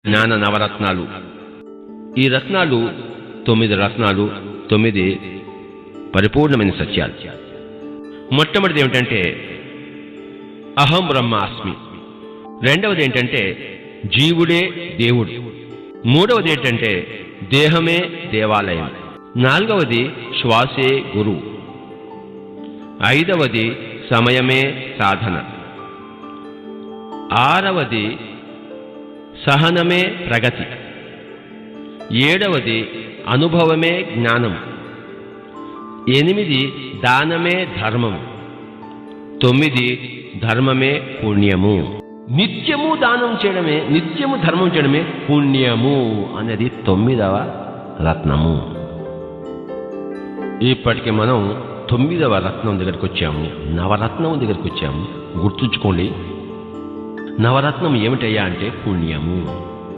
జ్ఞాన నవరత్నాలు. ఈ రత్నాలు 9 రత్నాలు, 9 పరిపూర్ణమైన సత్యాలు. మొట్టమొదటిది ఏమిటంటే అహం బ్రహ్మాస్మి. రెండవది ఏంటంటే జీవుడే దేవుడు. మూడవది ఏంటంటే దేహమే దేవాలయం. నాలుగవది శ్వాసే గురువు. ఐదవది సమయమే సాధన. ఆరవది సహనమే ప్రగతి. ఏడవది అనుభవమే జ్ఞానం. 8 దానమే ధర్మం. 9 ధర్మమే పుణ్యము. నిత్యము దానం చేయడమే, నిత్యము ధర్మం చేయడమే పుణ్యము అనేది 9వ రత్నము. ఇప్పటికి మనం 9వ రత్నం దగ్గరికి వచ్చాము, నవరత్నం దగ్గరికి వచ్చాము. గుర్తుంచుకోండి, నవరత్నం ఏమిటయ్యా అంటే పుణ్యము.